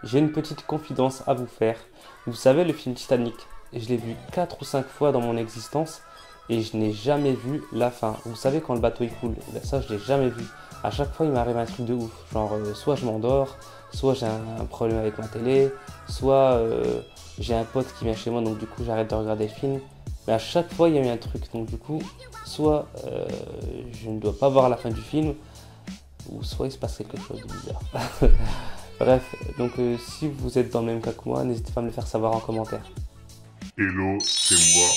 j'ai une petite confidence à vous faire. Vous savez, le film Titanic, je l'ai vu 4 ou 5 fois dans mon existence et je n'ai jamais vu la fin. Vous savez, quand le bateau il coule, ben ça je l'ai jamais vu. À chaque fois, il m'arrive un truc de ouf. Genre, soit je m'endors, soit j'ai un problème avec ma télé, soit j'ai un pote qui vient chez moi, donc du coup j'arrête de regarder le film. Mais à chaque fois, il y a eu un truc. Donc du coup, soit je ne dois pas voir la fin du film, ou soit il se passe quelque chose de bizarre. Bref, donc si vous êtes dans le même cas que moi, n'hésitez pas à me le faire savoir en commentaire. Hello, c'est moi.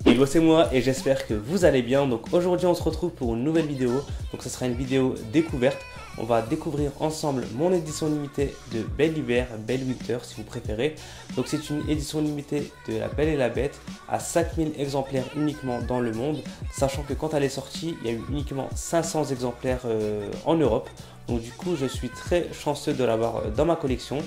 Hello, c'est moi et j'espère que vous allez bien. Donc aujourd'hui on se retrouve pour une nouvelle vidéo. Donc ce sera une vidéo découverte. On va découvrir ensemble mon édition limitée de Belle Hiver, Belle Winter si vous préférez. Donc c'est une édition limitée de La Belle et la Bête à 5000 exemplaires uniquement dans le monde. Sachant que quand elle est sortie, il y a eu uniquement 500 exemplaires en Europe. Donc du coup je suis très chanceux de l'avoir dans ma collection.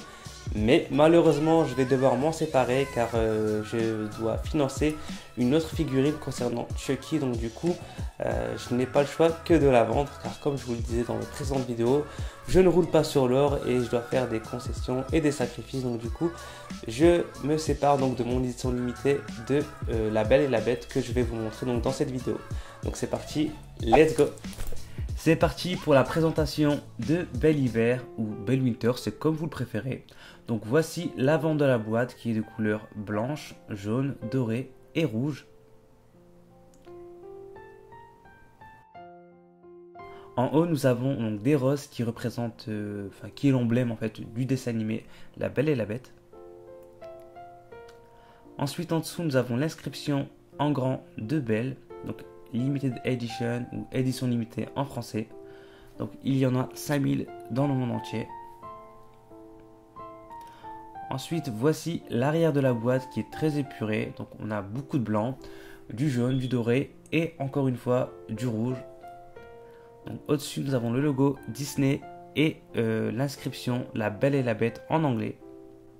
Mais malheureusement, je vais devoir m'en séparer car je dois financer une autre figurine concernant Chucky. Donc du coup, je n'ai pas le choix que de la vendre car comme je vous le disais dans les précédentes vidéos, je ne roule pas sur l'or et je dois faire des concessions et des sacrifices. Donc du coup, je me sépare donc de mon édition limitée de La Belle et la Bête que je vais vous montrer donc dans cette vidéo. Donc c'est parti, let's go! C'est parti pour la présentation de Belle Hiver ou Belle Winter, c'est comme vous le préférez. Donc voici l'avant de la boîte qui est de couleur blanche, jaune, dorée et rouge. En haut, nous avons donc des roses qui représentent, qui est l'emblème en fait du dessin animé La Belle et la Bête. Ensuite, en dessous, nous avons l'inscription en grand de Belle, donc Limited Edition ou édition limitée en français. Donc il y en a 5000 dans le monde entier. Ensuite, voici l'arrière de la boîte qui est très épuré. Donc on a beaucoup de blanc, du jaune, du doré et encore une fois du rouge. Donc au-dessus, nous avons le logo Disney et l'inscription La Belle et la Bête en anglais.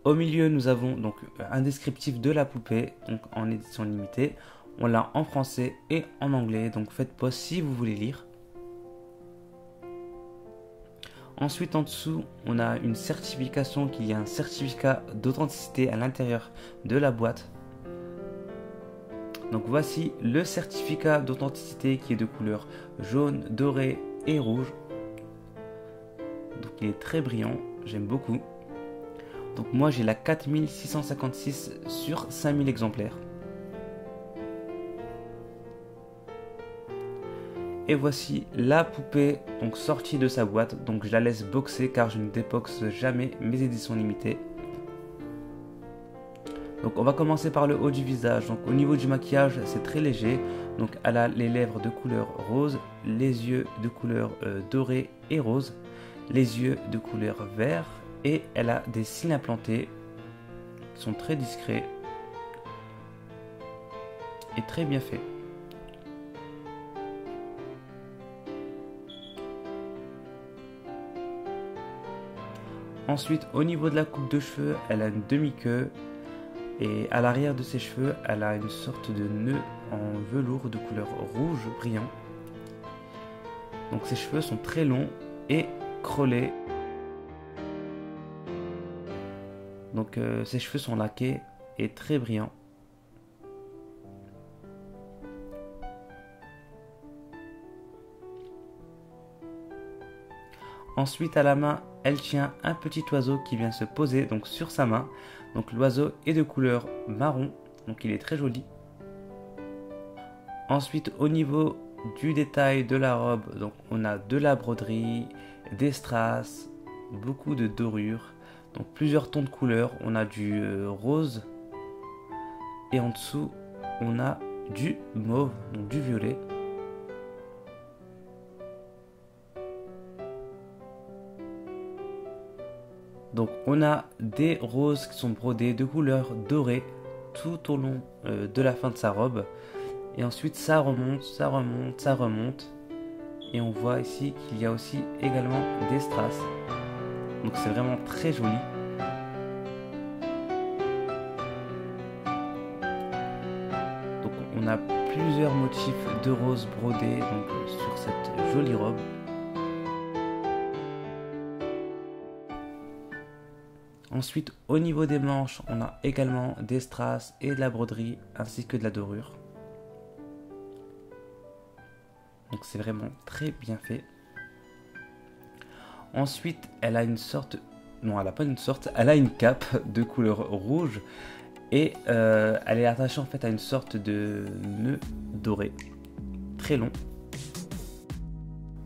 Au milieu, nous avons donc un descriptif de la poupée, donc en édition limitée. On l'a en français et en anglais, donc faites pause si vous voulez lire. Ensuite, en dessous, on a une certification qu'il y a un certificat d'authenticité à l'intérieur de la boîte. Donc voici le certificat d'authenticité qui est de couleur jaune, doré et rouge. Donc il est très brillant, j'aime beaucoup. Donc moi j'ai la 4656 sur 5000 exemplaires. Et voici la poupée donc sortie de sa boîte. Donc je la laisse boxer car je ne déboxe jamais mes éditions limitées. Donc on va commencer par le haut du visage. Donc au niveau du maquillage, c'est très léger. Donc elle a les lèvres de couleur rose, les yeux de couleur doré et rose, les yeux de couleur vert et elle a des cils implantés qui sont très discrets et très bien faits. Ensuite, au niveau de la coupe de cheveux, elle a une demi-queue et à l'arrière de ses cheveux, elle a une sorte de nœud en velours de couleur rouge brillant. Donc ses cheveux sont très longs et crôlés. Donc ses cheveux sont laqués et très brillants. Ensuite, à la main, elle tient un petit oiseau qui vient se poser donc sur sa main. Donc l'oiseau est de couleur marron, donc il est très joli. Ensuite, au niveau du détail de la robe, donc on a de la broderie, des strass, beaucoup de dorures, donc plusieurs tons de couleurs. On a du rose et en dessous, on a du mauve, donc du violet. Donc on a des roses qui sont brodées de couleur dorée tout au long de la fin de sa robe. Et ensuite ça remonte, ça remonte, ça remonte. Et on voit ici qu'il y a aussi également des strass. Donc c'est vraiment très joli. Donc on a plusieurs motifs de rose brodés donc, sur cette jolie robe. Ensuite, au niveau des manches, on a également des strass et de la broderie ainsi que de la dorure. Donc c'est vraiment très bien fait. Ensuite, elle a une sorte... Non, elle n'a pas une sorte, elle a une cape de couleur rouge. Et elle est attachée en fait à une sorte de nœud doré. Très long.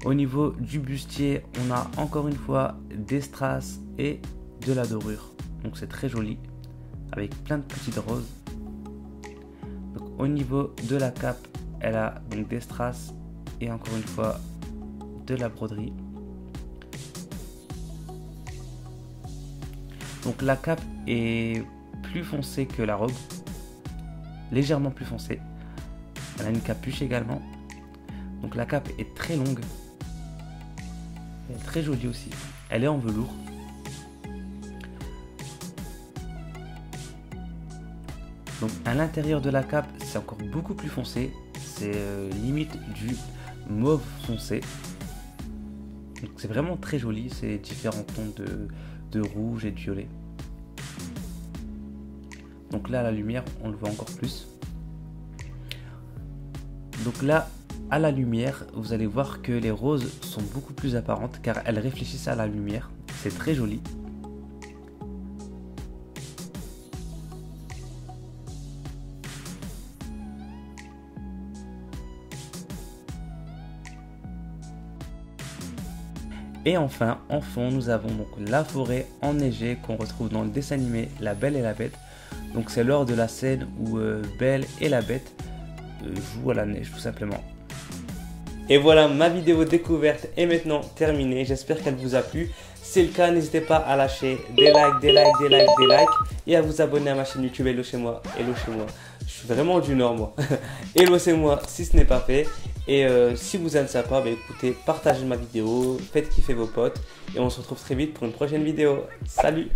Au niveau du bustier, on a encore une fois des strass et de la dorure. Donc c'est très joli. Avec plein de petites roses. Donc, au niveau de la cape, elle a donc des strass et encore une fois de la broderie. Donc la cape est plus foncée que la robe, légèrement plus foncée. Elle a une capuche également. Donc la cape est très longue, elle est très jolie aussi. Elle est en velours. Donc à l'intérieur de la cape, c'est encore beaucoup plus foncé. C'est limite du mauve foncé. Donc c'est vraiment très joli, c'est différents tons de rouge et de violet. Donc là à la lumière on le voit encore plus. Donc là à la lumière vous allez voir que les roses sont beaucoup plus apparentes car elles réfléchissent à la lumière. C'est très joli. Et enfin, en fond, nous avons donc la forêt enneigée qu'on retrouve dans le dessin animé La Belle et la Bête. Donc c'est lors de la scène où Belle et la Bête jouent à la neige tout simplement. Et voilà, ma vidéo découverte est maintenant terminée. J'espère qu'elle vous a plu. Si c'est le cas, n'hésitez pas à lâcher des likes, des likes, des likes, des likes. Et à vous abonner à ma chaîne YouTube Hello chez moi. Hello chez moi. Je suis vraiment du Nord moi. Hello c'est moi si ce n'est pas fait. Et si vous êtes sympa, bah, écoutez, partagez ma vidéo, faites kiffer vos potes. Et on se retrouve très vite pour une prochaine vidéo. Salut!